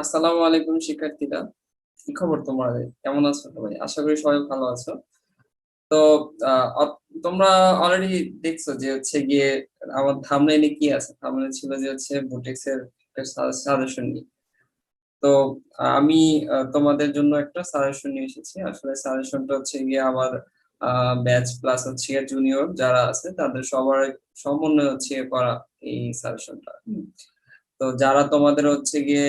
আসসালামু আলাইকুম শিক্ষার্থীরা। কি খবর তোমাদের? কেমন আছো সবাই? আশা করি সবাই ভালো আছো। তো তোমরা অলরেডি দেখছো যে হচ্ছে গিয়ে আমার থাম্বনেইলে কি আছে? থাম্বনেইল ছিল যে হচ্ছে বুটেক্স এর একটা সাজেশন নিয়ে। তো আমি তোমাদের জন্য একটা সাজেশন নিয়ে এসেছি। আসলে সাজেশনটা হচ্ছে গিয়ে আমার ব্যাচ প্লাস হচ্ছে গিয়ে জুনিয়র যারা আছে তাদের সবার সমন্বয় হচ্ছে গিয়ে করা এই সাজেশনটা। তো যারা তোমাদের হচ্ছে গিয়ে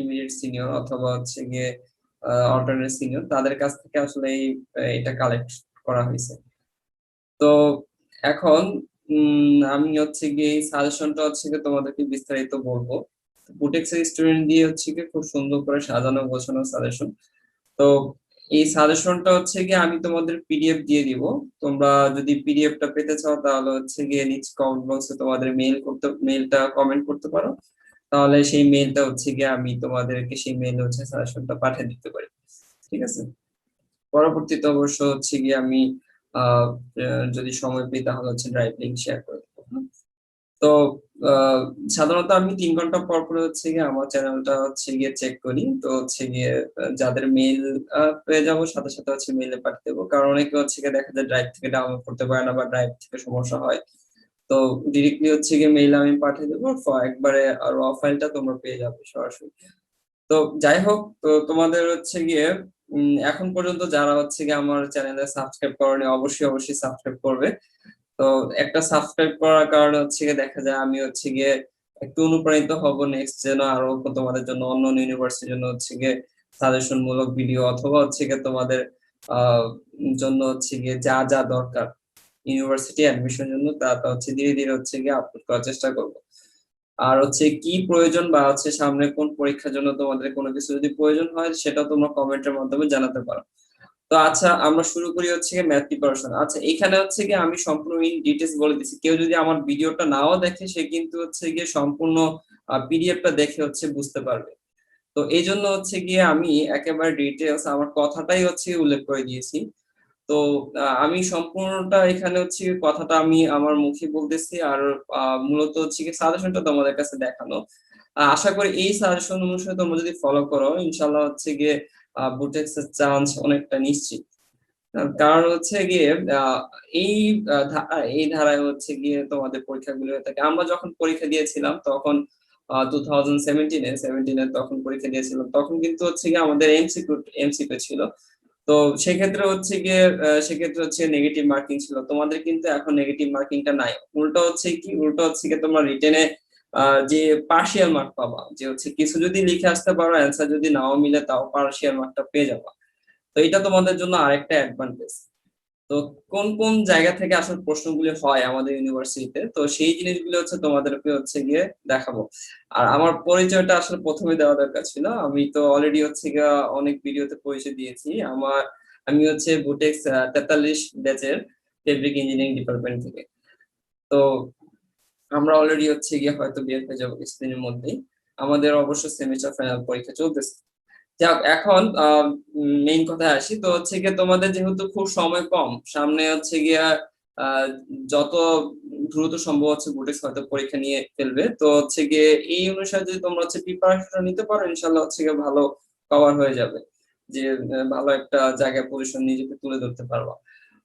ইমিডিয়েট সিনিয়র অথবা হচ্ছে গিয়ে অল্টারনেট সিনিয়র তাদের কাছ থেকে আসলে এটা কালেক্ট করা হয়েছে। তো এখন আমি হচ্ছে গিয়ে এই সাজেশনটা হচ্ছে গিয়ে তোমাদেরকে বিস্তারিত বলবো। বুটেক্সের স্টুডেন্ট দিয়ে হচ্ছে গিয়ে খুব সুন্দর করে সাজানো গোছানো সাজেশন। তো এই সাজেশনটা হচ্ছে গিয়ে আমি তোমাদের পিডিএফ দিয়ে দিব। তোমরা যদি পিডিএফটা পেতে চাও তাহলে হচ্ছে গিয়ে নিচ কমেন্ট বক্সে তোমাদের মেইলটা কমেন্ট করতে পারো। তাহলে সেই মেইলটা হচ্ছে গিয়ে আমি তোমাদেরকে সেই মেইল হচ্ছে সাজেশনটা পাঠিয়ে দিতে পারি। ঠিক আছে। পরবর্তীতে অবশ্য হচ্ছে গিয়ে আমি আহ যদি সময় পাই তাহলে হচ্ছে ড্রাইভ লিংক শেয়ার করে দেবো। তো আহ, সাধারণত আমি 3 ঘন্টা পর পর হচ্ছে গিয়ে আমার চ্যানেলটা হচ্ছে গিয়ে চেক করি। তো হচ্ছে গিয়ে যাদের মেইল পেয়ে যাবো সাথে সাথে হচ্ছে মেইলে পাঠিয়ে দেবো, কারণ অনেকে হচ্ছে গিয়ে দেখা যায় ড্রাইভ থেকে ডাউনলোড করতে পারে না বা ড্রাইভ থেকে সমস্যা হয়। তো ডিরেক্টলি হচ্ছে গিয়ে মেইল আমি পাঠিয়ে দেবো, একবারে র ফাইলটা তোমরা পেয়ে যাবে সরাসরি। তো যাই হোক, তো তোমাদের হচ্ছে গিয়ে এখন পর্যন্ত যারা হচ্ছে গিয়ে আমার চ্যানেলে সাবস্ক্রাইব করেনি অবশ্যই অবশ্যই সাবস্ক্রাইব করবে। তো একটা সাবস্ক্রাইব করার কারণে হচ্ছে গিয়ে দেখা যায় আমি হচ্ছে গিয়ে একটু অনুপ্রাণিত হব নেক্সট যেন আরো তোমাদের জন্য অন্য ইউনিভার্সিটির জন্য হচ্ছে গিয়ে সাজেশন মূলক ভিডিও অথবা হচ্ছে গিয়ে তোমাদের আহ জন্য হচ্ছে গিয়ে যা যা দরকার ইউনিভার্সিটি অ্যাডমিশনের জন্য তা তা হচ্ছে ধীরে ধীরে হচ্ছে গিয়ে আপলোড করার চেষ্টা করব। আর হচ্ছে কি প্রয়োজন বা হচ্ছে সামনে কোন পরীক্ষার জন্য তোমাদের কোনো কিছু যদি প্রয়োজন হয় সেটা তোমরা কমেন্টের মাধ্যমে জানাতে পারো। তো আচ্ছা, আমরা শুরু করি হচ্ছে গিয়ে ম্যাথ প্রিপারেশন। আচ্ছা, এখানে হচ্ছে গিয়ে আমি সম্পূর্ণ ইন ডিটেলস বলে দিচ্ছি। কেউ যদি আমার ভিডিওটা নাও দেখে সে কিন্তু হচ্ছে গিয়ে সম্পূর্ণ পিডিএফটা দেখে হচ্ছে বুঝতে পারবে। তো এই জন্য হচ্ছে গিয়ে আমি একেবারে ডিটেলস আমার কথাটাই হচ্ছে উল্লেখ করে দিয়েছি। তো আমি সম্পূর্ণটা এখানে হচ্ছে কথাটা আমি আমার মুখে বলতেছি আর মূলত হচ্ছে কি সাজেশনটা তোমাদের কাছে দেখানো। আশা করি এই সাজেশন অনুসারে তোমরা যদি ফলো করো ইনশাল্লাহ হচ্ছে গিয়ে বুটেক্স এর চান্স অনেকটা নিশ্চিত। কারণ হচ্ছে গিয়ে আহ, এই এই ধারায় হচ্ছে গিয়ে তোমাদের পরীক্ষাগুলো হয়ে থাকে। আমরা যখন পরীক্ষা দিয়েছিলাম তখন 2017-এ তখন পরীক্ষা দিয়েছিলাম, তখন কিন্তু হচ্ছে গিয়ে আমাদের এমসিকিউ ছিল। তো সেক্ষেত্রে হচ্ছে নেগেটিভ মার্কিং ছিল। তোমাদের কিন্তু এখন নেগেটিভ মার্কিংটা নাই। উল্টো হচ্ছে কি তোমরা রিটেনে যে পার্শিয়াল মার্ক পাবা, যে হচ্ছে কিছু যদি লিখে আসতে পারো অ্যান্সার যদি নাও মিলে তাও পার্শিয়াল মার্কটা পেয়ে যাবা। তো এটা তোমাদের জন্য আরেকটা অ্যাডভান্টেজ। তো কোন কোন জায়গা থেকে আসলে প্রশ্নগুলি হয় আমাদের ইউনিভার্সিটিতে, তো সেই জিনিসগুলো হচ্ছে তোমাদেরকে হচ্ছে গিয়ে দেখাবো। আর আমার পরিচয়টা আসলে প্রথমে দেওয়া দরকার ছিল। আমি তো অলরেডি হচ্ছে গিয়ে অনেক ভিডিওতে পরিচয় দিয়েছি। আমি হচ্ছে বুটেক্স 43 ব্যাচের ফেব্রিক ইঞ্জিনিয়ারিং ডিপার্টমেন্ট থেকে। তো আমরা অলরেডি হচ্ছে গিয়ে হয়তো বের হয়ে যাবো কিছুদিনের মধ্যেই। আমাদের অবশ্য সেমিস্টার ফাইনাল পরীক্ষা চলতেছে। যাক, এখন মেইন কথায় আসি। তো হচ্ছে গিয়ে তোমাদের যেহেতু খুব সময় কম সামনে, হচ্ছে গিয়া আহ, যত দ্রুত সম্ভব হচ্ছে বুটেক্স হয়তো পরীক্ষা নিয়ে ফেলবে। তো হচ্ছে গিয়ে এই অনুসারে যদি তোমরা হচ্ছে প্রিপারেশন নিতে পারো ইনশাল্লাহ হচ্ছে গিয়ে ভালো কভার হয়ে যাবে, যে ভালো একটা জায়গায় পজিশন নিজেকে তুলে ধরতে পারবা।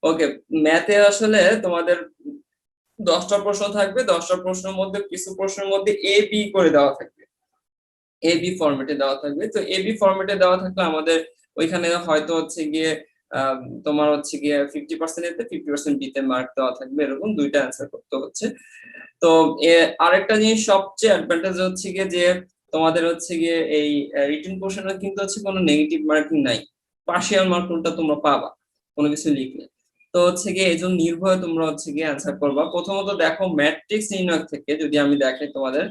ওকে। ম্যাথে আসলে তোমাদের 10টা প্রশ্ন থাকবে। 10টা প্রশ্নের মধ্যে কিছু প্রশ্নের মধ্যে এ বি করে দেওয়া থাকবে, এ বি ফরম্যাটে দেওয়া থাকবে। তো এ বি ফরম্যাটে দেওয়া থাকলে আমাদের ওইখানে হয়তো হচ্ছে গিয়ে তোমার হচ্ছে গিয়ে 50% এতে 50% বিতে মার্ক দেওয়া থাকবে, এরকম দুইটা অ্যান্সার করতে হচ্ছে। তো আরেকটা জিনিস সবচেয়ে অ্যাডভান্টেজ হচ্ছে গিয়ে যে তোমাদের হচ্ছে গিয়ে এই রিটেন পোর্শনে কিন্তু হচ্ছে কোনো নেগেটিভ মার্কিং নাই। পার্শিয়াল মার্ক উল্টা তোমরা পাবা কোনো কিছু লিখলে। তো হচ্ছে গিয়ে এই জন্য নির্ভয়ে তোমরা হচ্ছে গিয়ে অ্যান্সার করবা। প্রথমত দেখো ম্যাট্রিক্স নির্ণয় থেকে যদি আমি দেখাই তোমাদের,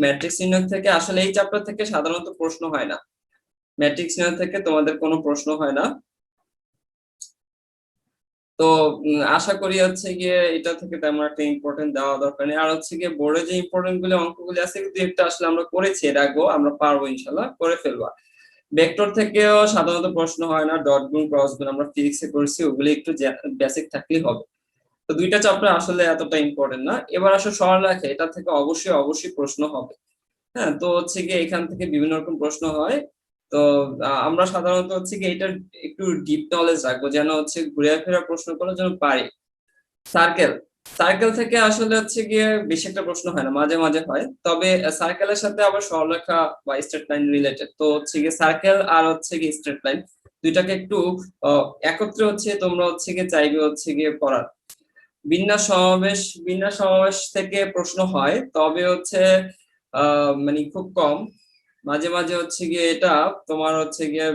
ম্যাট্রিক্স নির্ণয় থেকে আসলে এই চ্যাপ্টার থেকে সাধারণত প্রশ্ন হয় না। ম্যাট্রিক্স নির্ণয় থেকে তোমাদের কোনো প্রশ্ন হয় না। তো আশা করি হচ্ছে গিয়ে এটা থেকে তেমন একটা ইম্পর্টেন্ট দেওয়া দরকার নেই। আর হচ্ছে গিয়ে বোর্ডে যে ইম্পর্টেন্ট গুলো অঙ্কগুলি আছে কিন্তু একটা আসলে আমরা করেছি, রাখবো, আমরা পারবো ইনশাল্লাহ করে ফেলবো। ভেক্টর থেকেও সাধারণত প্রশ্ন হয় না। ডট গুণ ক্রস গুণ আমরা ফিজিক্সে করেছি, ওগুলো একটু বেসিক থাকলেই হবে। তো দুইটা চ্যাপ্টার আসলে এতটা ইম্পর্টেন্ট না। এবার আসলে সরলরেখা, এটা থেকে অবশ্যই অবশ্যই প্রশ্ন হবে। হ্যাঁ, তো হচ্ছে গিয়ে এখান থেকে বিভিন্ন রকম প্রশ্ন হয়। তো আমরা সাধারণত হচ্ছে গিয়ে এটার একটু ডিপ নলেজ রাখবো, যেন হচ্ছে ঘুরে ফেরা প্রশ্ন করার জন্য পারি। সার্কেল, সার্কেল থেকে আসলে হচ্ছে গিয়ে বেশি একটা প্রশ্ন হয় না, মাঝে মাঝে হয়। তবে সার্কেলের সাথে আবার সরলরেখা বা স্ট্রেট লাইন রিলেটেড, তো হচ্ছে গিয়ে সার্কেল আর হচ্ছে গিয়ে স্ট্রেট লাইন দুইটাকে একটু একত্রে হচ্ছে তোমরা হচ্ছে গিয়ে চাইবে হচ্ছে গিয়ে পড়ার। বিন্যাস সমাবেশ, বিন্যাস সমাবেশ থেকে প্রশ্ন হয়, তবে হচ্ছে মানে খুব কম। মাঝে মাঝে হচ্ছে গিয়ে এটা তোমার হচ্ছে গিয়ে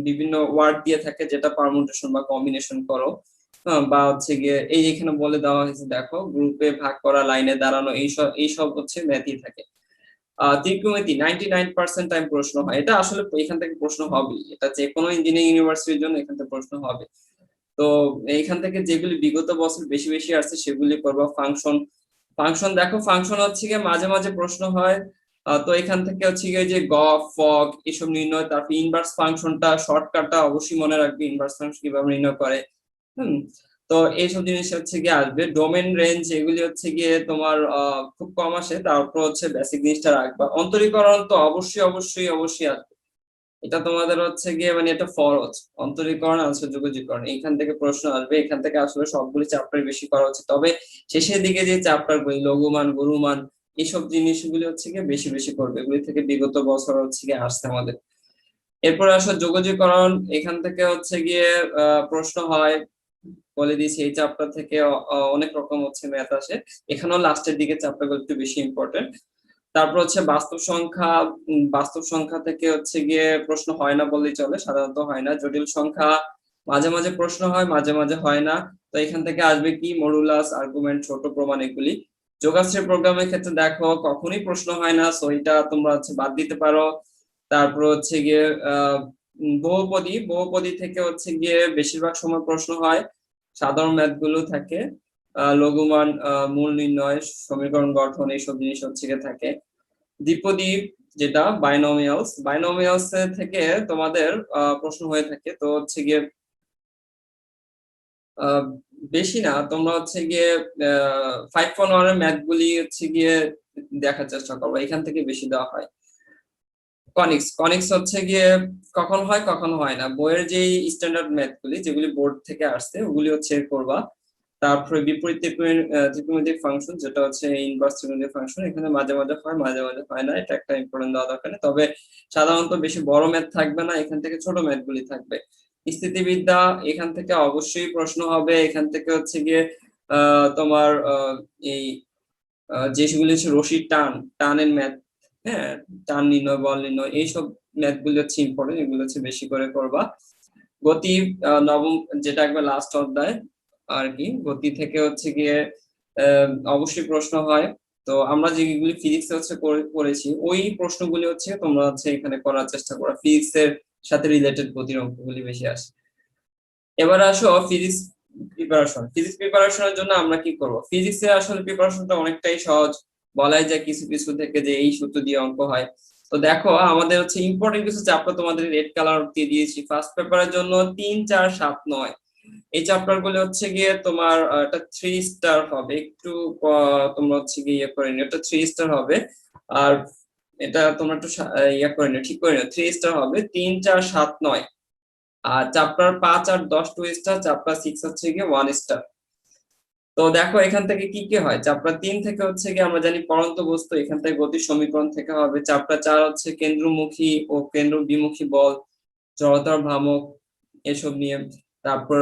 বিভিন্ন ওয়ার্ড দিয়ে থাকে, যেটা পারমুটেশন বা কম্বিনেশন করো। বা হচ্ছে গিয়ে এই এখানে বলে দেওয়া হয়েছে, দেখো গ্রুপে ভাগ করা, লাইনে দাঁড়ানো, এইসব হচ্ছে ম্যাথই থাকে। ত্রিকোণমিতি 99% টাইম প্রশ্ন হয়, এটা আসলে এখান থেকে প্রশ্ন হবেই, এটা যে কোনো ইঞ্জিনিয়ারিং ইউনিভার্সিটির জন্য এখান থেকে প্রশ্ন হবে। তো এইখান থেকে যেগুলি বিগত বছর বেশি বেশি আসছে সেগুলি করবা। ফাংশন, ফাংশন দেখো, ফাংশন হচ্ছে গিয়ে মাঝে মাঝে প্রশ্ন হয়। তো এখান থেকে হচ্ছে গিয়ে যে গ, ফগ এসব নির্ণয়, তারপর ইনভার্স ফাংশনটা শর্টকাটটা অবশ্যই মনে রাখবে, ইনভার্স ফাংশন কিভাবে নির্ণয় করে। হুম। তো এইসব জিনিস হচ্ছে গিয়ে আসবে। ডোমেন রেঞ্জ এগুলি হচ্ছে গিয়ে তোমার খুব কম আসে, তারপর হচ্ছে বেসিক জিনিসটা রাখবা। অন্তরীকরণ তো অবশ্যই অবশ্যই অবশ্যই আসবে, এটা তোমাদের হচ্ছে গিয়ে মানে এটা ফরজ। অন্তরীকরণ আছে, যোগাযোগকরণ, এখান থেকে প্রশ্ন আসবে। এখান থেকে আসলে সবগুলি চ্যাপ্টার বেশি করা হচ্ছে, তবে শেষের দিকে যে চ্যাপ্টার গুলি লঘুমান, গুরুমান, এইসব জিনিসগুলি হচ্ছে গিয়ে বেশি বেশি করবে, এগুলি থেকে বিগত বছর হচ্ছে গিয়ে আসছে আমাদের। এরপরে আসলে যোগাযোগকরণ, এখান থেকে হচ্ছে গিয়ে প্রশ্ন হয়, বলে দিয়েছি এই চ্যাপ্টার থেকে অনেক রকম হচ্ছে ম্যাথ আসে। এখানেও লাস্টের দিকে চ্যাপ্টার গুলো একটু বেশি ইম্পর্টেন্ট। তারপর হচ্ছে বাস্তব সংখ্যা, বাস্তব সংখ্যা থেকে হচ্ছে গিয়ে প্রশ্ন হয় না বললেই চলে, সাধারণত হয় না। জটিল সংখ্যা মাঝে মাঝে প্রশ্ন হয়, মাঝে মাঝে হয় না। তো এখান থেকে আসবে কি মডুলাস, আর্গুমেন্ট, ছোট প্রমাণ, এগুলি। যোগাশ্রী প্রোগ্রামের ক্ষেত্রে দেখো কখনোই প্রশ্ন হয় না, সো এটা তোমরা হচ্ছে বাদ দিতে পারো। তারপর হচ্ছে গিয়ে বহুপদী, বহুপদী থেকে হচ্ছে গিয়ে বেশিরভাগ সময় প্রশ্ন হয়। সাধারণ ম্যাথ গুলো থাকে, লঘুমান, মূল নির্ণয়, সমীকরণ গঠন, এইসব জিনিস হচ্ছে গিয়ে থাকে। দ্বিপদী, যেটা বাইনোমিয়ালস, বাইনোমিয়ালস থেকে তোমাদের প্রশ্ন হয়ে থাকে। তো হচ্ছে গিয়ে আহ, বেশি না, তোমরা হচ্ছে গিয়ে 5.1 এর ম্যাথ গুলি হচ্ছে গিয়ে দেখার চেষ্টা করবো, এখান থেকে বেশি দেওয়া হয়। কনিক্স, কনিক্স হচ্ছে গিয়ে কখন হয় কখন হয় না, বইয়ের যে স্ট্যান্ডার্ড ম্যাথ গুলি যেগুলি বোর্ড থেকে আসছে ওগুলি হচ্ছে করবা। তারপরে বিপরীত ত্রিকোণমিতিক ফাংশন, যেটা হচ্ছে ইনভার্স ত্রিকোণমিতিক ফাংশন, এখানে মাঝে মাঝে হয়, মাঝে মাঝে হয় না, এটা একটা ইম্পর্টেন্ট দেওয়া দরকার নেই। তবে সাধারণত বেশি বড় ম্যাথ থাকবে না, এখান থেকে ছোট ম্যাথ গুলি থাকবে। স্থিতিবিদ্যা, এখান থেকে অবশ্যই প্রশ্ন হবে। এখান থেকে হচ্ছে গিয়ে তোমার এই যেগুলি হচ্ছে রশির টান, টানের ম্যাথ, হ্যাঁ, টান নির্ণয়, বল নির্ণয়, এইসব ম্যাথ গুলো হচ্ছে ইম্পর্টেন্ট, এগুলো হচ্ছে বেশি করে করবা। গতি, নবম, যেটা একবার লাস্ট অধ্যায় আর কি, গতি থেকে হচ্ছে গিয়ে অবশ্যই প্রশ্ন হয়। তো আমরা যেগুলি ফিজিক্স হচ্ছে করেছি ওই প্রশ্নগুলি হচ্ছে তোমরা হচ্ছে এখানে করার চেষ্টা করো, ফিজিক্স এর সাথে রিলেটেড গতির অঙ্কগুলি বেশি আসে। এবার আসো ফিজিক্স প্রিপারেশন, ফিজিক্স প্রিপারেশনের জন্য আমরা কি করব। ফিজিক্সে আসলে প্রিপারেশনটা অনেকটাই সহজ, বলাই যায় কিছু কিছু থেকে যে এই সূত্র দিয়ে অঙ্ক হয়। তো দেখো আমাদের হচ্ছে ইম্পর্টেন্ট কিছু চ্যাপ্টার তোমাদের রেড কালার দিয়ে দিয়েছি ফার্স্ট পেপারের জন্য, 3, 4, 7, 9। এই চ্যাপ্টার গুলো হচ্ছে গিয়ে তোমার একটা 3 স্টার হবে, একটু তোমরা হচ্ছে গিয়ে ইয়ে করে নিও, এটা 3 স্টার হবে। আর এটা তোমরা একটু ইয়ে করে নিও, ঠিক করে নিও, 3 স্টার হবে। 3, 4, 7, 9। আর চ্যাপ্টার 5 আর 10 2 স্টার, চ্যাপ্টার 6 হচ্ছে গিয়ে 1 স্টার। তো দেখো এখান থেকে কি কি হয়, চ্যাপ্টার 3 থেকে হচ্ছে গিয়ে আমরা জানি পড়ন্ত বস্তু, এখান থেকে গতির সমীকরণ থেকে হবে। চ্যাপ্টার 4 হচ্ছে কেন্দ্রমুখী ও কেন্দ্র বিমুখী বল, জড়তার ভ্রামক, এসব নিয়ে। তারপর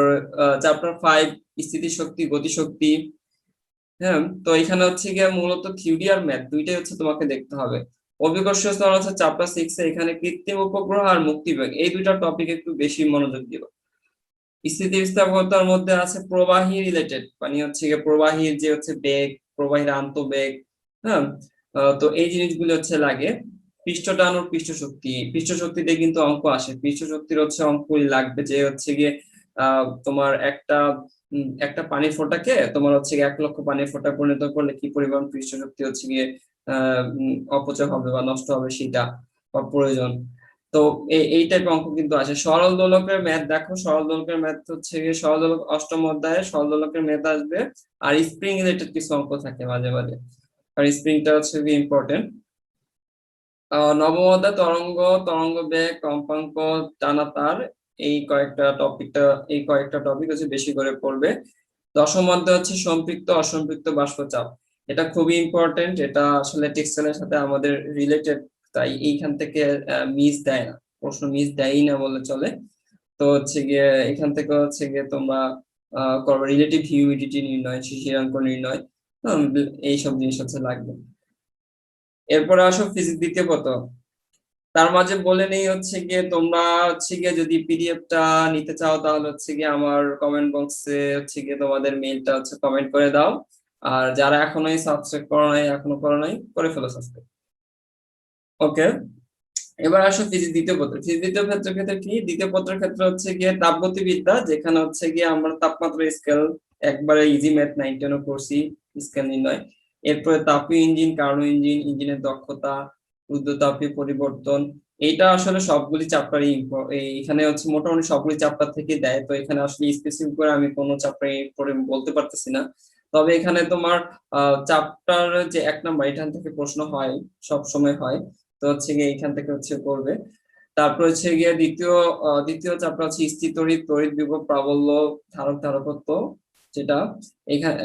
চ্যাপ্টার 5 স্থিতিশক্তি, গতিশক্তি। হ্যাঁ, তো এখানে হচ্ছে গিয়ে মূলত থিওরি আর ম্যাথ দুইটাই হচ্ছে তোমাকে দেখতে হবে। অভিকর্ষীয় স্তর হচ্ছে চ্যাপ্টার 6 এখানে কৃত্রিম উপগ্রহ আর মুক্তিবেগ, এই দুইটা টপিক একটু বেশি মনোযোগ দিও। স্থিতিস্থাপকতার মধ্যে আছে প্রবাহী রিলেটেড, মানে হচ্ছে গিয়ে প্রবাহীর যে হচ্ছে বেগ, প্রবাহীর আন্তঃবেগ। হ্যাঁ, তো এই জিনিসগুলো হচ্ছে লাগে। পৃষ্ঠটান ও পৃষ্ঠ শক্তি, পৃষ্ঠ শক্তিতে কিন্তু অঙ্ক আসে, পৃষ্ঠ শক্তির হচ্ছে অঙ্কই লাগবে, যে হচ্ছে গিয়ে তোমার একটা পানির ফোঁটাকে তোমার হচ্ছে গিয়ে 1 লক্ষ পানির ফোঁটা পরিণত করলে কি পরিমাণ পৃষ্ঠ শক্তি হচ্ছে গিয়ে অপচয় হবে বা নষ্ট হবে সেটা বা প্রয়োজন। তো এই টাইপের অঙ্ক কিন্তু আসে। সরল দোলকের ম্যাথ দেখো, সরল দোলকের ম্যাথ হচ্ছে গিয়ে সরল দোলক অষ্টম অধ্যায়ে সরল দোলকের ম্যাথ আসবে। আর স্প্রিং রিলেটেড কিছু অঙ্ক থাকে মাঝে মাঝে, আর স্প্রিংটা হচ্ছে গিয়ে ইম্পর্টেন্ট। নবম অধ্যায় তরঙ্গ, তরঙ্গ বেগ, কম্পাঙ্ক, টানা তার, এই কয়েকটা টপিক হচ্ছে বেশি করে পড়বে। দশম অধ্যায় হচ্ছে সম্পৃক্ত অসম্পৃক্ত বাষ্পচাপ। এটা খুবই ইম্পর্টেন্ট, এটা আসলে টেক্সটাইলের সাথে আমাদের রিলেটেড, তাই এইখান থেকে মিস দেয় না, প্রশ্ন মিস দেয়ই না বলে চলে। তো হচ্ছে গিয়ে এখান থেকে হচ্ছে গিয়ে তোমরা করবে রিলেটিভ হিউমিডিটি নির্ণয়, শিশিরাঙ্ক নির্ণয়, এইসব জিনিস হচ্ছে লাগবে। এরপরে আসো ফিজিক্স দ্বিতীয় পত্র। তার মাঝে বলে নেই হচ্ছে গিয়ে তোমরা হচ্ছে গিয়ে যদি পিডিএফটা নিতে চাও তাহলে হচ্ছে গিয়ে আমার কমেন্ট বক্সে হচ্ছে গিয়ে তোমাদের মেইলটা হচ্ছে কমেন্ট করে দাও। আর যারা এখনোই সাবস্ক্রাইব করো নাই করে ফেলো সাবস্ক্রাইব। ওকে, এবার আসো ফিজিক্স দ্বিতীয় পত্র। ফিজিক্স দ্বিতীয় পত্রের ক্ষেত্রে কি, দ্বিতীয় পত্রের ক্ষেত্রে হচ্ছে গিয়ে তাপগতিবিদ্যা, যেখানে হচ্ছে গিয়ে আমরা তাপমাত্রা স্কেল একবারে ইজি ম্যাথ 9-10 করছি, স্কেল নির্ণয়। এরপরে তাপীয় ইঞ্জিন, কার্নো ইঞ্জিন, ইঞ্জিনের দক্ষতা, রুদ্রতাপীয় পরিবর্তন। এইটা আসলে সবগুলি চ্যাপ্টারই এখানে হচ্ছে মোটামুটি সবগুলি চ্যাপ্টার থেকে দেয়, তো এখানে আসলে স্পেসিফিক করে আমি কোনো চ্যাপ্টারে পড়ে বলতে পারতেছি না। তবে এখানে তোমার চ্যাপ্টার যে 1 নম্বর এখান থেকে প্রশ্ন হয়, সব সময় হয়। তো হচ্ছে গিয়ে এইখান থেকে হচ্ছে করবে। তারপর হচ্ছে গিয়ে দ্বিতীয় চ্যাপ্টার হচ্ছে স্থির তড়িৎ, তড়িৎ বিভব, প্রাবল্য, ধারক ধারকত্ব, যেটা এখানে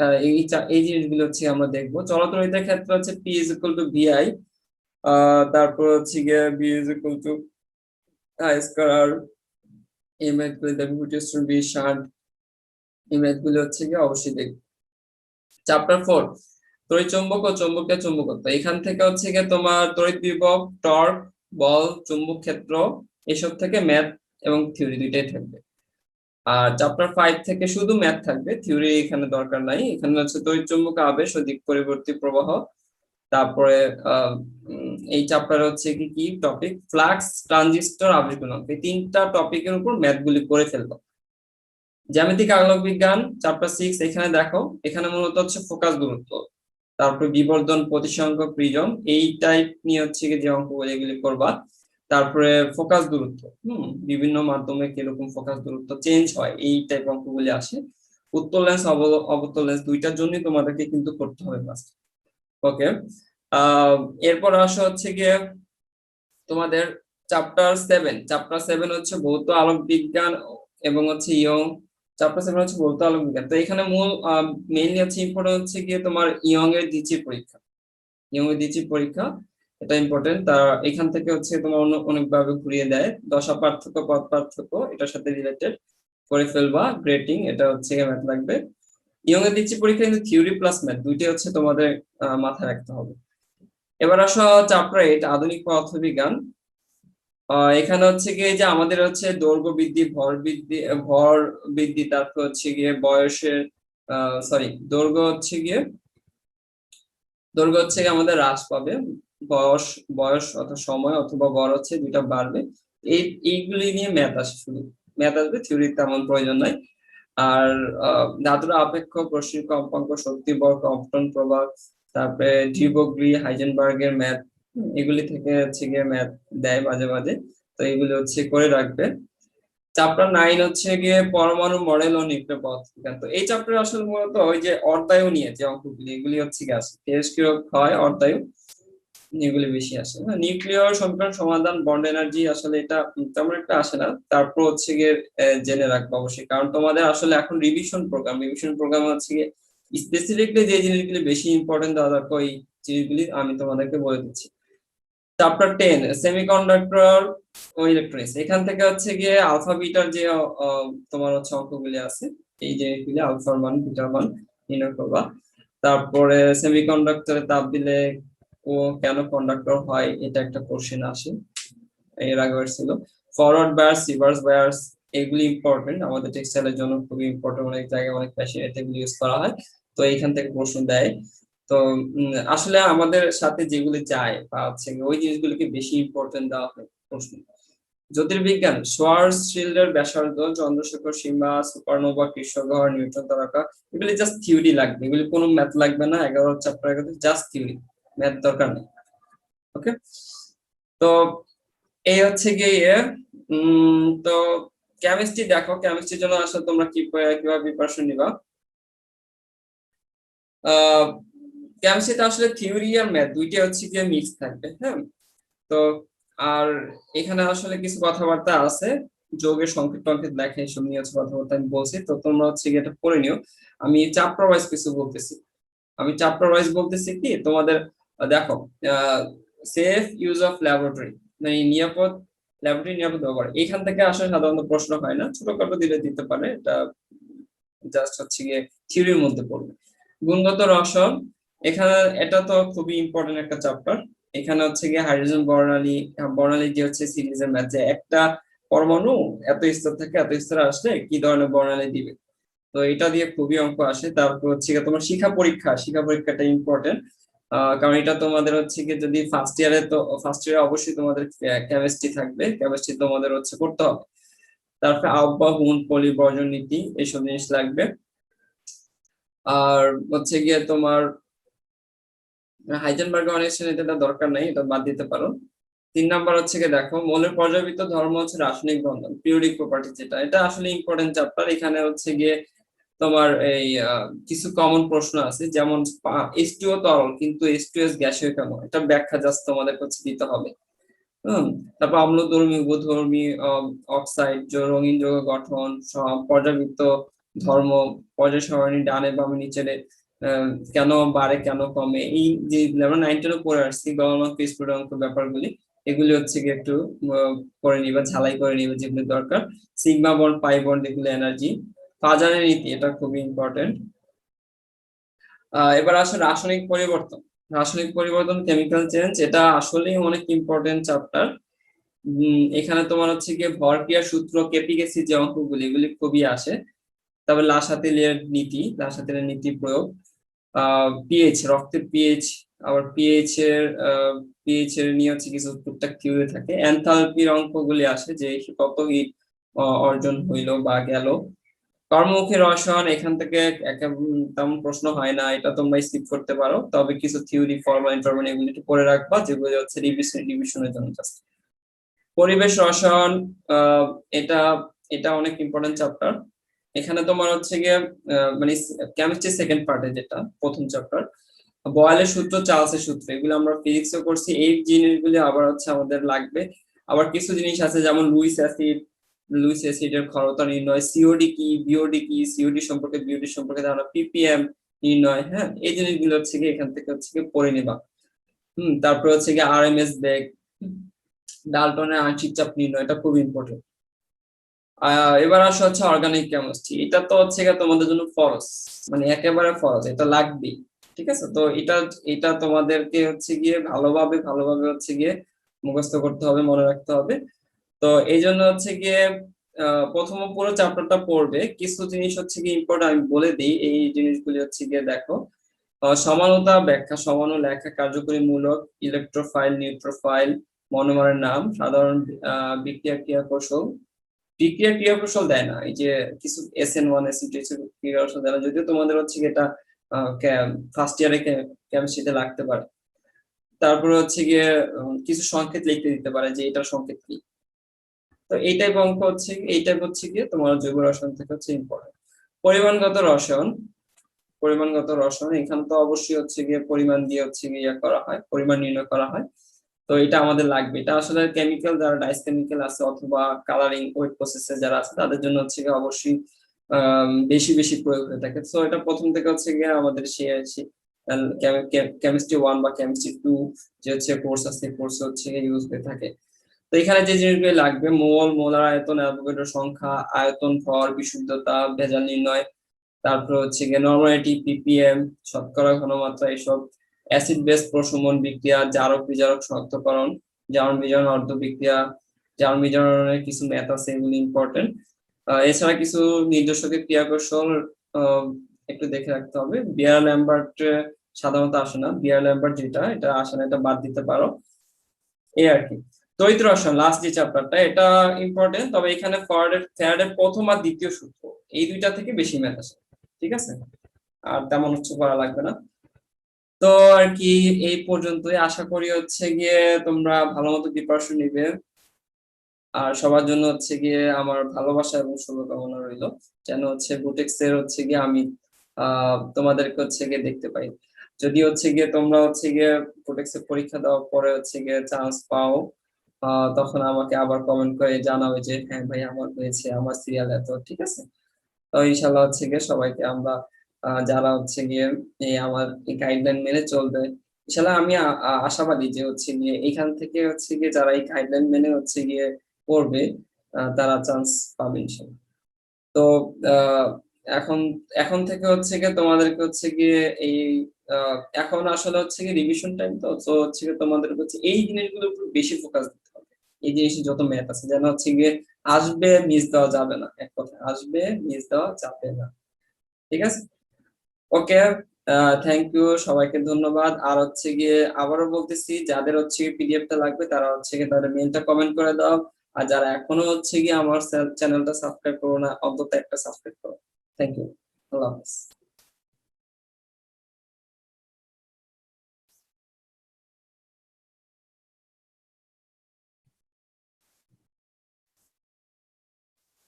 এই জিনিসগুলো হচ্ছে আমরা দেখবো। চলতড়িতের ক্ষেত্রে হচ্ছে P is equal to VI, তারপর হচ্ছে গিয়ে B is equal to I square R, এই ম্যাথগুলো দেখবো, বি শান্ট, এই ম্যাথগুলো হচ্ছে গিয়ে অবশ্যই দেখবো। চ্যাপ্টার 4 তড়িৎ চৌম্বক ও চৌম্বকীয় চুম্বকত্ব। এখান থেকে হচ্ছে গিয়ে তোমার তড়িৎ বিভব, টর্ক, বল, চুম্বক ক্ষেত্র, এসব থেকে ম্যাথ এবং থিওরি দুইটাই থাকবে। আর চ্যাপ্টার 5 থেকে শুধু ম্যাথ থাকবে, থিওরি এখানে দরকার নাই। এখানে হচ্ছে তড়িৎ চুম্বক আবেশ ও দিক পরিবর্তী প্রবাহ। তারপরে এই চ্যাপ্টার হচ্ছে কি কি টপিক, ফ্লাক্স, ট্রানজিস্টর, আবেশ গুণক, এই 3টা টপিকের উপর ম্যাথগুলি করে ফেলবো। জ্যামিতিক আলোক বিজ্ঞান চ্যাপ্টার 6, এখানে দেখো, এখানে মূলত হচ্ছে ফোকাস দূরত্ব, তারপর বিবর্ধন, প্রতিসংখ্য, প্রিজম, এই টাইপ নিয়ে হচ্ছে যে অঙ্কগুলো এগুলি করবা। তারপরে ফোকাস দূরত্ব, বিভিন্ন মাধ্যমে কিরকম ফোকাস দূরত্ব চেঞ্জ হয়, এই টাইপ অঙ্কগুলি আসে। উত্তল লেন্স, অবতল লেন্স, দুইটার জন্যই তোমাদেরকে কিন্তু করতে হবে ফার্স্ট। ওকে, এরপর আসা হচ্ছে গিয়ে তোমাদের চ্যাপ্টার 7 হচ্ছে ভৌত আলোক বিজ্ঞান এবং হচ্ছে ইয়ং। চ্যাপ্টার 7 হচ্ছে ভৌত আলোক বিজ্ঞান। তো এখানে মূল মেইনলি হচ্ছে ইম্পর্টেন্ট হচ্ছে গিয়ে তোমার ইয়ং এর দ্বিতীয় পরীক্ষা, ইয়ং এর দ্বিতীয় পরীক্ষা, এটা ইম্পর্টেন্ট। তা এখান থেকে হচ্ছে তোমার অনেক ভাবে ঘুরিয়ে দেয়, দশা পার্থক্য, পদ পার্থক্য, এটার সাথে রিলেটেড করে ফেলবা। গ্রেটিং, এটা হচ্ছে ম্যাথ লাগবে। ইয়ং এর দ্বিতীয় পরীক্ষা কিন্তু থিওরি প্লাস ম্যাথ দুইটাই হচ্ছে তোমাদের মাথায় রাখতে হবে। এবার আসো চ্যাপ্টার 8 আধুনিক পদার্থবিজ্ঞান। এখানে হচ্ছে গিয়ে যে আমাদের হচ্ছে দৈর্ঘ্য বৃদ্ধি, ভর বৃদ্ধি, তারপর হচ্ছে গিয়ে বয়সের সরি দৈর্ঘ্য হচ্ছে গিয়ে আমাদের হ্রাস পাবে, বয়স বয়স অথবা সময় অথবা ভর হচ্ছে দুইটা বাড়বে। এইগুলি নিয়ে ম্যাথ আসে, শুধু ম্যাথ আসবে, থিওরি তেমন প্রয়োজন নাই। আর ধাতুর আপেক্ষক, রশ্মির কম্পাঙ্ক, শক্তি, বল, কম্পন প্রভাব, তারপরে ডি ব্রগলি, হাইজেনবার্গের ম্যাথ, এগুলি থেকে হচ্ছে গিয়ে ম্যাথ দেয় মাঝে মাঝে, তো এগুলি হচ্ছে করে রাখবে। চ্যাপ্টার 9 হচ্ছে গিয়ে পরমাণু মডেল ও নিউক্লিয় পদার্থবিজ্ঞান। তো এই চ্যাপ্টারে আসলে মূলত ওই যে অর্ধায়ু নিয়ে যে অঙ্কগুলি, এগুলি হচ্ছে গিয়ে আসে তেজস্ক্রিয় ক্ষয়, অর্ধায়ু, এগুলি বেশি আসে। নিউক্লিয় সমীকরণ সমাধান, বন্ড এনার্জি, আসলে এটা তেমন একটা আসে না। তারপর হচ্ছে গিয়ে জেনে রাখবো অবশ্যই, কারণ তোমাদের আসলে এখন রিভিশন প্রোগ্রাম হচ্ছে গিয়ে স্পেসিফিকলি যে জিনিসগুলি বেশি ইম্পর্টেন্ট দেওয়া দরকার, ওই জিনিসগুলি আমি তোমাদেরকে বলে দিচ্ছি। চ্যাপ্টার 10 সেমিকন্ডাক্টর ও ইলেকট্রনিক্স। এখান থেকে হচ্ছে গিয়ে আলফা বিটার যে তোমার হচ্ছে অঙ্কগুলি আছে, এই জিনিসগুলি আলফার মান, বিটার মান নির্ণয় করবা। তারপরে সেমিকন্ডাক্টরে তাপ দিলে ও কেন কন্ডাক্টর হয়, এটা একটা কোশ্চেন আসে, এর আগে ছিল। ফরওয়ার্ড বায়াস, রিভার্স বায়াস, এগুলি ইম্পর্টেন্ট আমাদের টেক্সটাইলের জন্য, খুবই ইম্পর্টেন্ট, অনেক জায়গায় অনেক ফ্যাশনে এগুলি ইউজ করা হয়, তো এইখান থেকে প্রশ্ন দেয়। তো আসলে আমাদের সাথে যেগুলি যায় বা হচ্ছে ওই জিনিসগুলিকে বেশি ইম্পর্টেন্ট দেওয়া হয় প্রশ্ন। জ্যোতির্বিজ্ঞান, শিল্ডের ব্যাসার্ধ, চন্দ্রশেখর সীমা, সুপারনোভা, কৃষ্ণগহ্বর, নিউট্রন তারকা, এগুলি জাস্ট থিওরি লাগবে, এগুলি কোনো ম্যাথ লাগবে না। 11 চ্যাপ্টার জাস্ট থিওরি, ম্যাথ দরকার নেই। ওকে, তো এই হচ্ছে গিয়ে তো কেমিস্ট্রি দেখো, কেমিস্ট্রির জন্য আসলে তোমরা কিভাবে প্রিপারেশন নিবা। কেমিস্ট্রিতে আসলে থিওরি আর ম্যাথ দুইটা হচ্ছে গিয়ে মিক্স থাকবে, হ্যাঁ। তো আর এখানে আসলে কিছু কথাবার্তা আছে, যোগের সংকেত টংকেত লেখা এসব নিয়ে হচ্ছে কথাবার্তা আমি বলছি, তো তোমরা হচ্ছে কি এটা পড়ে নিও। আমি চ্যাপ্টার ওয়াইজ কিছু বলতেছি। আমি চ্যাপ্টার ওয়াইজ বলতেছি কি তোমাদের, দেখো, সেফ ইউজ অফ ল্যাবরেটরি, মানে নিরাপদ ল্যাবরেটরি, নিরাপদ ব্যবহার, এখান থেকে আসলে সাধারণত প্রশ্ন হয় না, ছোটখাটো দিলে দিতে পারে, এটা জাস্ট হচ্ছে গিয়ে থিওরির মধ্যে পড়বে। গুণগত রসায়ন, এখানে এটা তো খুবই ইম্পর্টেন্ট একটা চ্যাপ্টার। এখানে হচ্ছে গিয়ে হাইড্রোজেন বর্ণালী, বর্ণালী যে হচ্ছে সিরিজের ম্যাথ, যে একটা পরমাণু এত স্তর থেকে এত স্তরে আসলে কি ধরনের বর্ণালী দিবে, তো এটা দিয়ে খুবই অঙ্ক আসে। তারপর হচ্ছে গিয়ে তোমার শিক্ষা পরীক্ষা, শিক্ষা পরীক্ষাটা ইম্পর্টেন্ট, কারণ এটা তোমাদের হচ্ছে গিয়ে যদি ফার্স্ট ইয়ারে, তো ফার্স্ট ইয়ারে অবশ্যই তোমাদের কেমিস্ট্রি থাকবে, কেমিস্ট্রি তোমাদের হচ্ছে করতে হবে। তারপরে আহ্বায়ন, পরিবর্জন নীতি, এইসব জিনিস লাগবে। আর হচ্ছে গিয়ে তোমার হাইজেনবার্গ অনেকশন, এটা দরকার নাই, এটা বাদ দিতে পারো। 3 নাম্বার হচ্ছে গিয়ে দেখো, মৌলের পর্যাবৃত্ত ধর্ম হচ্ছে রাসায়নিক বন্ধন, পিরিয়ডিক প্রপার্টি, যেটা এটা আসলে ইম্পর্টেন্ট চ্যাপ্টার। এখানে হচ্ছে গিয়ে তোমার এই কিছু কমন প্রশ্ন আছে, যেমন H2O তরল কিন্তু H2S গ্যাসীয় কেন, এটা ব্যাখ্যা জাস্ট তোমাদের হচ্ছে দিতে হবে। তারপর অম্লধর্মী, উভধর্মী অক্সাইড, রঙিন যৌগ গঠন, পর্যাবৃত্ত ধর্ম, পর্যায় সারণী ডানে বামে নিচে কেন বাড়ে কেন কমে, এই যে আমরা 9 পড়ে আসছি গণনা স্ফুটনাঙ্ক ব্যাপারগুলি, এগুলি হচ্ছে কি একটু করে নিবা, ঝালাই করে নিবা যেগুলি দরকার। সিগমা বন্ড, পাই বন্ড, এগুলো এনার্জি। ফাজারের নীতি, এটা খুবই ইম্পর্টেন্ট। এবার আসলে রাসায়নিক পরিবর্তন, রাসায়নিক পরিবর্তন, কেমিক্যাল চেঞ্জ, এটা আসলেই অনেক ইম্পর্টেন্ট চ্যাপ্টার। এখানে তোমার হচ্ছে গিয়ে ভরক্রিয়ার সূত্র, কেপিকেসি যে অঙ্কগুলি, এগুলি খুবই আসে। তারপর লাসাতেলের নীতি, লাসাতেলের নীতি প্রয়োগ, পিএইচ, রক্তের পিএইচ, আবার পিএইচ এর নিয়ে হচ্ছে কিছু টুকটাক থিওরি থাকে। এনথালপির অঙ্কগুলি আসে, যে কত হিট অর্জন হইলো বা গেল। কর্মমুখী রসায়ন, এখান থেকে তেমন প্রশ্ন হয় না, এটা তোমরা স্কিপ করতে পারো, তবে কিছু থিওরি, ফরমালিন টরমালিন এগুলি একটু পড়ে রাখবা, যেগুলো হচ্ছে রিভিশনের জন্য just। পরিবেশ রসায়ন, এটা এটা অনেক ইম্পর্টেন্ট চ্যাপ্টার। এখানে তোমার হচ্ছে গিয়ে মানে কেমিস্ট্রি সেকেন্ড পার্টে, যেটা প্রথম চ্যাপ্টার, বয়েলের সূত্র, চার্লসের সূত্র, এগুলো আমরা ফিজিক্সে করছি, এই জিনিসগুলো আবার হচ্ছে আমাদের লাগবে। আবার কিছু জিনিস আছে যেমন লুইস অ্যাসিডের ক্ষারতা নির্ণয়, সিওডি কি, বিওডি কি, সিওডি সম্পর্কে, বিওডি সম্পর্কে ধারণা, পিপিএম নির্ণয়, হ্যাঁ, এই জিনিসগুলো হচ্ছে গিয়ে এখান থেকে হচ্ছে গিয়ে পড়ে নিবা। তারপর হচ্ছে গিয়ে আরএমএস বেগ, ডাল্টনের আংশিক চাপ নির্ণয়, এটা খুব ইম্পর্টেন্ট। এবার আসা হচ্ছে অর্গানিক কেমিস্ট্রি, এটা তো হচ্ছে গিয়ে তোমাদের জন্য ফরজ, মানে একেবারে ফরজ, এটা লাগবেই। ঠিক আছে, তো এটা এটা তোমাদেরকে হচ্ছে গিয়ে ভালোভাবে ভালোভাবে হচ্ছে গিয়ে মুখস্থ করতে হবে, মনে রাখতে হবে। তো এই জন্য হচ্ছে গিয়ে প্রথম পুরো চ্যাপ্টারটা পড়বে, কিছু জিনিস হচ্ছে গিয়ে ইম্পর্টেন্ট আমি বলে দিই, এই জিনিসগুলি হচ্ছে গিয়ে দেখো। সমানতা ব্যাখ্যা, সমান ও লেখা, কার্যকরী মূলক, ইলেকট্রোফাইল, নিউট্রোফাইল, মনোমারের নাম, সাধারণ বিক্রিয়া ক্রিয়া কৌশল, বিক্রিয়া ক্রিয়া কৌশল দেয় না, এই যে কিছু SN1 SN2 ক্রিয়া কৌশল দেয় না, যদিও তোমাদের হচ্ছে গিয়ে এটা ফার্স্ট ইয়ারে কেমিস্ট্রিতে লাগতে পারে। তারপরে হচ্ছে গিয়ে কিছু সংকেত লিখতে দিতে পারে, যে এটার সংকেত কি। তো এই টাইপ অঙ্ক হচ্ছে, এই টাইপ হচ্ছে গিয়ে তোমার জৈব রসায়ন থেকে হচ্ছে ইম্পর্টেন্ট। পরিমাণগত রসায়ন, পরিমাণগত রসায়ন, এখানে তো অবশ্যই হচ্ছে গিয়ে পরিমাণ দিয়ে হচ্ছে গিয়ে করা হয়, পরিমাণ নির্ণয় করা হয়। তো এটা আমাদের লাগবে, এটা আসলে কেমিক্যাল যারা ডাইস কেমিক্যাল আছে অথবা কালারিং ওয়েট প্রসেসে যারা আছে তাদের জন্য হচ্ছে গিয়ে অবশ্যই বেশি বেশি প্রয়োগ হয়ে থাকে। তো এটা প্রথম থেকে হচ্ছে গিয়ে আমাদের কেমিস্ট্রি 1 বা কেমিস্ট্রি 2 যে হচ্ছে কোর্স আছে, কোর্স হচ্ছে ইউজ হয়ে থাকে। তো এখানে যে জিনিসগুলো লাগবে, মোলার আয়তন, অ্যাভোগাড্রো সংখ্যা, আয়তন, ভর, বিশুদ্ধতা, ভেজাল নির্ণয়, তারপর হচ্ছে গিয়ে নরমালিটি, পিপিএম, শতকরা ঘনমাত্রা, এসব। অ্যাসিড বেস প্রশমন বিক্রিয়া, জারক বিজারক শনাক্তকরণ, জারণ বিজারণ অর্ধ বিক্রিয়া, জারণ বিজারণের কিছু ম্যাথ আছে, এগুলি ইম্পর্টেন্ট। এছাড়া কিছু নির্দেশকের ক্রিয়া কৌশল একটু দেখে রাখতে হবে। বিয়ার ল্যাম্বার্ট সাধারণত আসে না, বিয়ার ল্যাম্বার্ট যেটা এটা আসে না, এটা বাদ দিতে পারো, এই আর কি। তড়িৎ রসায়ন, লাস্ট যে চ্যাপ্টারটা, এটা ইম্পর্টেন্ট, তবে এখানে ফ্যারাডের প্রথম আর দ্বিতীয় সূত্র, এই দুইটা থেকে বেশি ম্যাথ আসে। ঠিক আছে, আর তেমন হচ্ছে করা লাগবে না। তো আর কি, এই পর্যন্তই, আশা করি হচ্ছে গিয়ে তোমরা ভালো মতো প্রিপারেশন নিবে। আর সবার জন্য হচ্ছে গিয়ে আমার ভালোবাসা এবং শুভকামনা রইলো, যেন হচ্ছে বুটেক্স এর হচ্ছে গিয়ে আমি তোমাদেরকে হচ্ছে গিয়ে দেখতে পাই। যদি হচ্ছে গিয়ে তোমরা হচ্ছে গিয়ে কোটেক্সের পরীক্ষা দেওয়ার পরে হচ্ছে গিয়ে চান্স পাও, তখন আমাকে আবার কমেন্ট করে জানাবে যে হ্যাঁ ভাই আমার হয়েছে, আমার সিরিয়াল এত, ঠিক আছে? তো ইনশাল্লাহ হচ্ছে গিয়ে সবাইকে আমরা যারা হচ্ছে গিয়ে এই আমার এই গাইডলাইন মেনে চলবে, ইনশাল্লাহ আমি আশাবাদী যে হচ্ছে গিয়ে এখান থেকে হচ্ছে গিয়ে যারা এই গাইডলাইন মেনে হচ্ছে গিয়ে করবে তারা চান্স পাবে ইনশাল্লাহ। তো আহ, এখন এখন থেকে হচ্ছে গিয়ে তোমাদেরকে হচ্ছে গিয়ে এই এখন আসলে হচ্ছে গিয়ে রিভিশন টাইম, তো তো হচ্ছে গিয়ে তোমাদেরকে হচ্ছে এই জিনিসগুলোর উপর বেশি ফোকাস দিতে হবে। এই জিনিসের যত ম্যাথ আছে যেন হচ্ছে গিয়ে আসবে, মিস দেওয়া যাবে না, এক কথা আসবে, মিস দেওয়া যাবে না, ঠিক আছে? ওকে, থ্যাংক ইউ, সবাইকে ধন্যবাদ। আর হচ্ছে গিয়ে আবারও বলতেছি, যাদের হচ্ছে পিডিএফটা লাগবে তারা হচ্ছে গিয়ে তাদের মেলটা কমেন্ট করে দাও। আর যারা এখনো হচ্ছে গিয়ে আমার চ্যানেলটা সাবস্ক্রাইব করো না, অন্তত একটা সাবস্ক্রাইব করো। থ্যাংক ইউ, আল্লাহ হাফেজ।